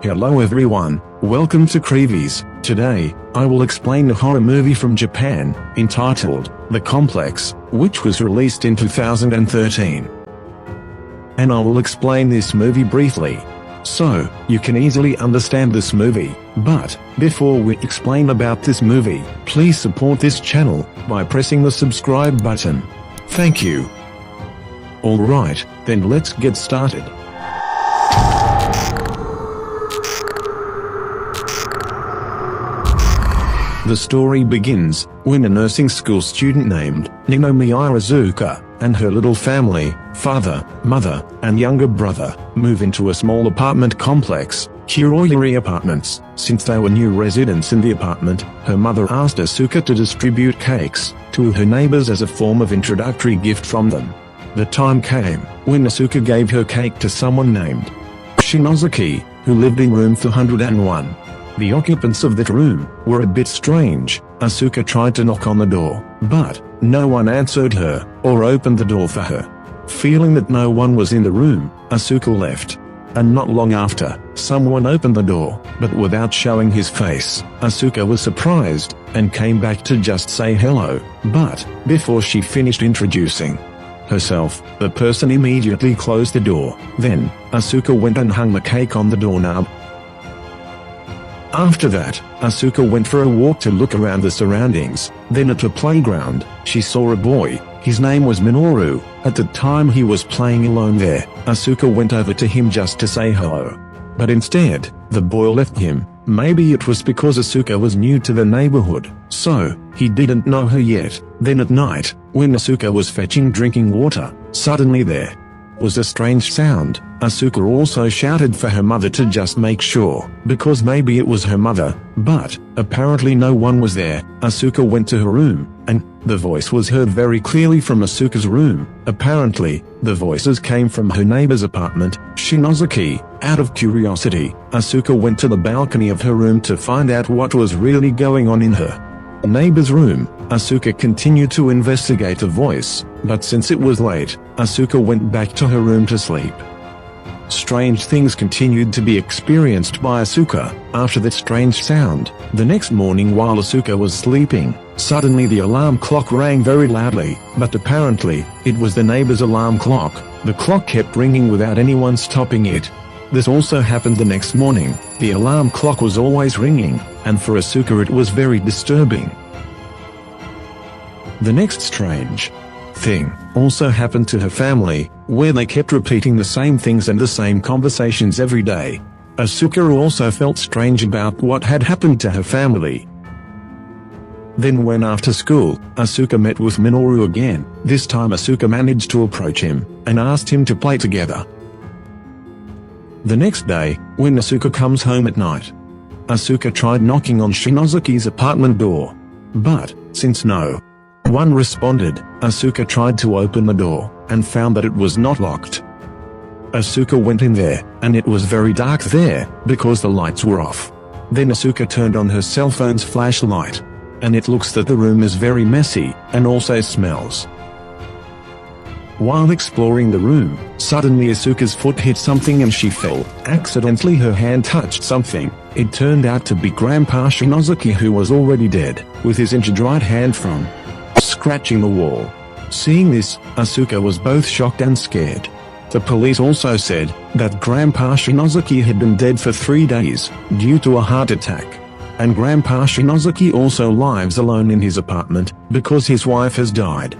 Hello everyone, welcome to CREEVIES. Today, I will explain a horror movie from Japan, entitled The Complex, which was released in 2013. And I will explain this movie briefly, so you can easily understand this movie. But before we explain about this movie, please support this channel by pressing the subscribe button. Thank you. Alright, then let's get started. The story begins when a nursing school student named Ninomi Irazuka and her little family, father, mother, and younger brother, move into a small apartment complex, Kuroyuri Apartments. Since they were new residents in the apartment, her mother asked Asuka to distribute cakes to her neighbors as a form of introductory gift from them. The time came when Asuka gave her cake to someone named Shinozaki, who lived in room 401. The occupants of that room were a bit strange. Asuka tried to knock on the door, but no one answered her or opened the door for her. Feeling that no one was in the room, Asuka left. And not long after, someone opened the door, but without showing his face. Asuka was surprised and came back to just say hello, but before she finished introducing herself, the person immediately closed the door. Then, Asuka went and hung the cake on the doorknob. After that, Asuka went for a walk to look around the surroundings. Then at a playground, she saw a boy. His name was Minoru. At the time he was playing alone there. Asuka went over to him just to say hello. But instead, the boy left him. Maybe it was because Asuka was new to the neighborhood, so he didn't know her yet. Then at night, when Asuka was fetching drinking water, suddenly there was a strange sound. Asuka also shouted for her mother to just make sure, because maybe it was her mother, but apparently no one was there. Asuka went to her room, and the voice was heard very clearly from Asuka's room. Apparently, the voices came from her neighbor's apartment, Shinozaki. Out of curiosity, Asuka went to the balcony of her room to find out what was really going on in her neighbor's room. Asuka continued to investigate the voice, but since it was late, Asuka went back to her room to sleep. Strange things continued to be experienced by Asuka after that strange sound. The next morning while Asuka was sleeping, suddenly the alarm clock rang very loudly, but apparently, it was the neighbor's alarm clock. The clock kept ringing without anyone stopping it. This also happened the next morning. The alarm clock was always ringing, and for Asuka it was very disturbing. The next strange thing also happened to her family, where they kept repeating the same things and the same conversations every day. Asuka also felt strange about what had happened to her family. Then when after school, Asuka met with Minoru again. This time Asuka managed to approach him and asked him to play together. The next day, when Asuka comes home at night, Asuka tried knocking on Shinozaki's apartment door, but since no one responded, Asuka tried to open the door and found that it was not locked. Asuka went in there, and it was very dark there because the lights were off. Then Asuka turned on her cell phone's flashlight, and it looks that the room is very messy and also smells. While exploring the room, suddenly Asuka's foot hit something and she fell. Accidentally her hand touched something. It turned out to be Grandpa Shinozaki, who was already dead, with his injured right hand from scratching the wall. Seeing this, Asuka was both shocked and scared. The police also said that Grandpa Shinozaki had been dead for 3 days due to a heart attack. And Grandpa Shinozaki also lives alone in his apartment because his wife has died.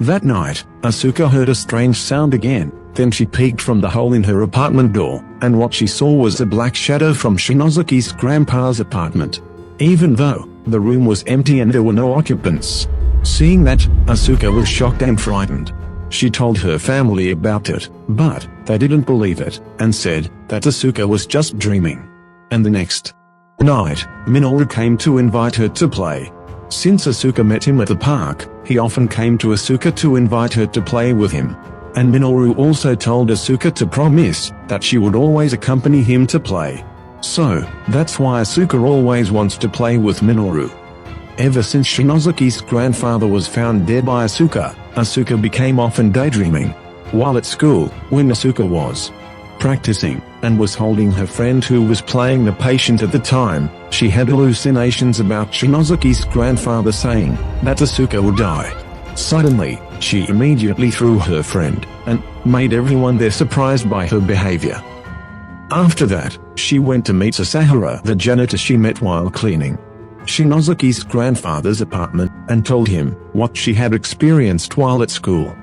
That night, Asuka heard a strange sound again. Then she peeked from the hole in her apartment door, and what she saw was a black shadow from Shinozaki's grandpa's apartment, even though the room was empty and there were no occupants. Seeing that, Asuka was shocked and frightened. She told her family about it, but they didn't believe it, and said that Asuka was just dreaming. And the next night, Minoru came to invite her to play. Since Asuka met him at the park, he often came to Asuka to invite her to play with him. And Minoru also told Asuka to promise that she would always accompany him to play. So, that's why Asuka always wants to play with Minoru. Ever since Shinozaki's grandfather was found dead by Asuka, Asuka became often daydreaming. While at school, when Asuka was practicing, and was holding her friend who was playing the patient at the time, she had hallucinations about Shinozuki's grandfather saying that Asuka would die. Suddenly, she immediately threw her friend, and made everyone there surprised by her behavior. After that, she went to meet Sasahara, the janitor she met while cleaning Shinozuki's grandfather's apartment, and told him what she had experienced while at school.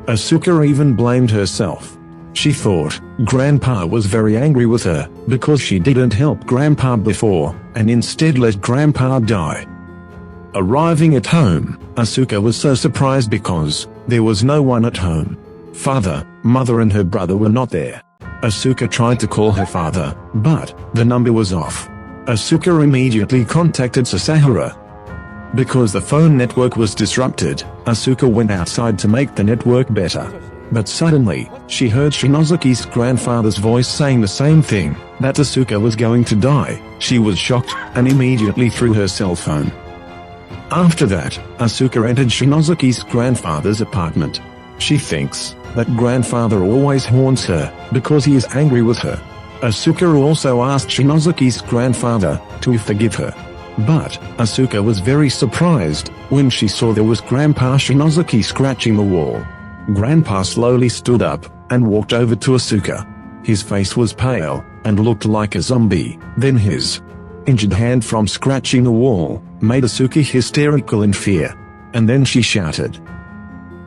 Asuka even blamed herself. She thought Grandpa was very angry with her because she didn't help Grandpa before, and instead let Grandpa die. Arriving at home, Asuka was so surprised because there was no one at home. Father, mother and her brother were not there. Asuka tried to call her father, but the number was off. Asuka immediately contacted Sasahara. Because the phone network was disrupted, Asuka went outside to make the network better. But suddenly, she heard Shinozuki's grandfather's voice saying the same thing, that Asuka was going to die. She was shocked, and immediately threw her cell phone. After that, Asuka entered Shinozuki's grandfather's apartment. She thinks that grandfather always haunts her because he is angry with her. Asuka also asked Shinozuki's grandfather to forgive her. But Asuka was very surprised when she saw there was Grandpa Shinozuki scratching the wall. Grandpa slowly stood up and walked over to Asuka. His face was pale and looked like a zombie. Then his injured hand from scratching the wall made Asuka hysterical in fear. And then she shouted.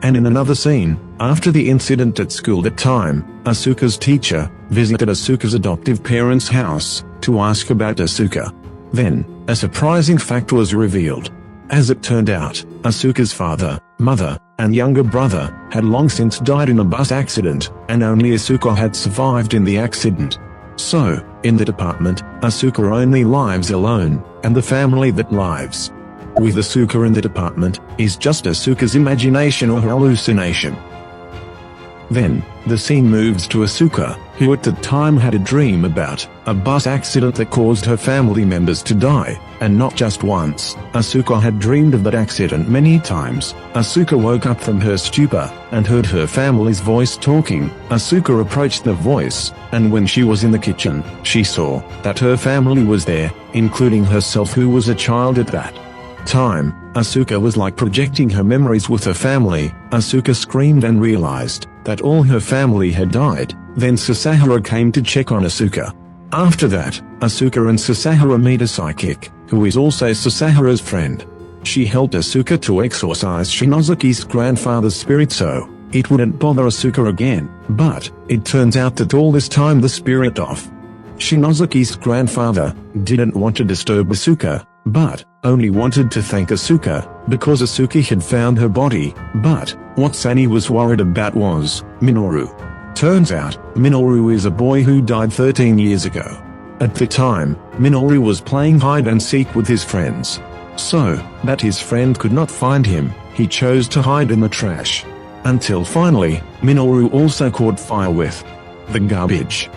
And in another scene, after the incident at school that time, Asuka's teacher visited Asuka's adoptive parents' house to ask about Asuka. Then, a surprising fact was revealed. As it turned out, Asuka's father, mother, and younger brother had long since died in a bus accident, and only Asuka had survived in the accident. So, in that apartment, Asuka only lives alone, and the family that lives with Asuka in that apartment is just Asuka's imagination or hallucination. Then, the scene moves to Asuka, who at the time had a dream about a bus accident that caused her family members to die, and not just once. Asuka had dreamed of that accident many times. Asuka woke up from her stupor and heard her family's voice talking. Asuka approached the voice, and when she was in the kitchen, she saw that her family was there, including herself, who was a child at that time. Asuka was like projecting her memories with her family. Asuka screamed and realized that all her family had died. Then Sasahara came to check on Asuka. After that, Asuka and Sasahara meet a psychic, who is also Sasahara's friend. She helped Asuka to exorcise Shinozuki's grandfather's spirit so it wouldn't bother Asuka again. But it turns out that all this time the spirit of Shinozuki's grandfather didn't want to disturb Asuka, but only wanted to thank Asuka because Asuka had found her body. But what Sani was worried about was Minoru. Turns out, Minoru is a boy who died 13 years ago. At the time, Minoru was playing hide and seek with his friends. So that his friend could not find him, he chose to hide in the trash. Until finally, Minoru also caught fire with the garbage.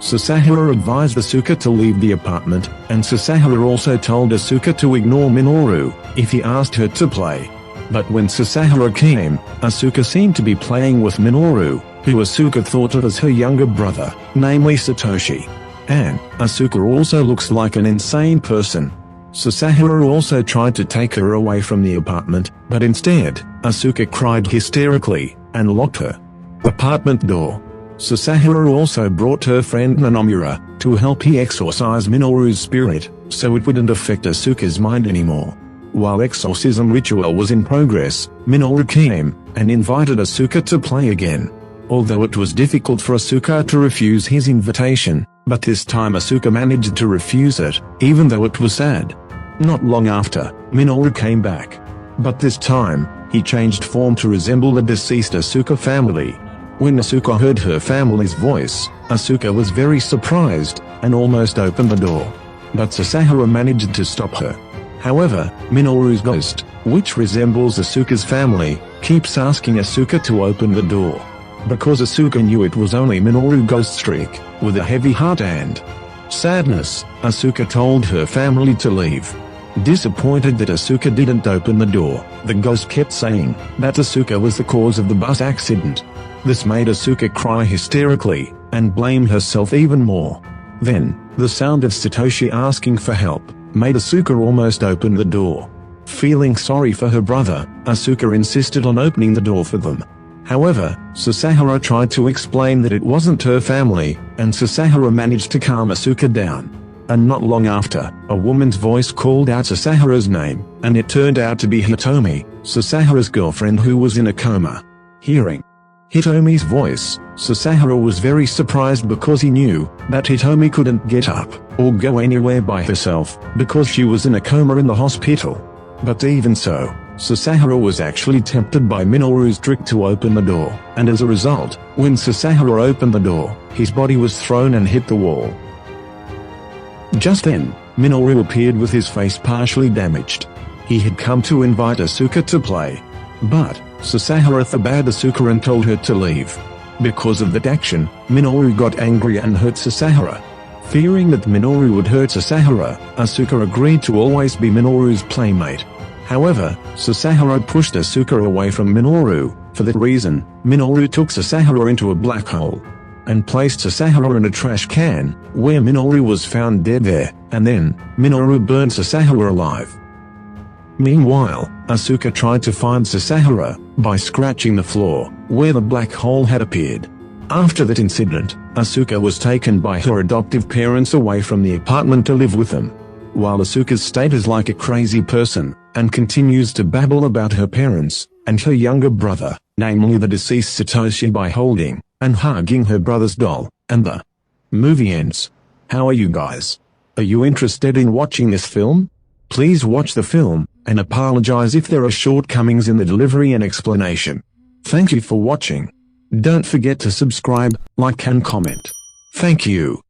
Sasahara advised Asuka to leave the apartment, and Sasahara also told Asuka to ignore Minoru if he asked her to play. But when Sasahara came, Asuka seemed to be playing with Minoru, who Asuka thought of as her younger brother, namely Satoshi. And Asuka also looks like an insane person. Sasahara also tried to take her away from the apartment, but instead, Asuka cried hysterically and locked her apartment door. Sasahara also brought her friend Nanomura to help he exorcise Minoru's spirit, so it wouldn't affect Asuka's mind anymore. While exorcism ritual was in progress, Minoru came and invited Asuka to play again. Although it was difficult for Asuka to refuse his invitation, but this time Asuka managed to refuse it, even though it was sad. Not long after, Minoru came back. But this time, he changed form to resemble the deceased Asuka family. When Asuka heard her family's voice, Asuka was very surprised and almost opened the door. But Sasahara managed to stop her. However, Minoru's ghost, which resembles Asuka's family, keeps asking Asuka to open the door. Because Asuka knew it was only Minoru's ghost streak, with a heavy heart and sadness, Asuka told her family to leave. Disappointed that Asuka didn't open the door, the ghost kept saying that Asuka was the cause of the bus accident. This made Asuka cry hysterically, and blamed herself even more. Then, the sound of Satoshi asking for help made Asuka almost open the door. Feeling sorry for her brother, Asuka insisted on opening the door for them. However, Sasahara tried to explain that it wasn't her family, and Sasahara managed to calm Asuka down. And not long after, a woman's voice called out Sasahara's name, and it turned out to be Hitomi, Sasahara's girlfriend who was in a coma. Hearing Hitomi's voice, Sasahara was very surprised because he knew that Hitomi couldn't get up or go anywhere by herself because she was in a coma in the hospital. But even so, Sasahara was actually tempted by Minoru's trick to open the door, and as a result, when Sasahara opened the door, his body was thrown and hit the wall. Just then, Minoru appeared with his face partially damaged. He had come to invite Asuka to play. But Sasahara forbade Asuka and told her to leave. Because of that action, Minoru got angry and hurt Sasahara. Fearing that Minoru would hurt Sasahara, Asuka agreed to always be Minoru's playmate. However, Sasahara pushed Asuka away from Minoru. For that reason, Minoru took Sasahara into a black hole and placed Sasahara in a trash can, where Minoru was found dead there, and then, Minoru burned Sasahara alive. Meanwhile, Asuka tried to find Sasahara by scratching the floor, where the black hole had appeared. After that incident, Asuka was taken by her adoptive parents away from the apartment to live with them. While Asuka's state is like a crazy person, and continues to babble about her parents and her younger brother, namely the deceased Satoshi, by holding and hugging her brother's doll, and the movie ends. How are you guys? Are you interested in watching this film? Please watch the film, and apologize if there are shortcomings in the delivery and explanation. Thank you for watching. Don't forget to subscribe, like and comment. Thank you.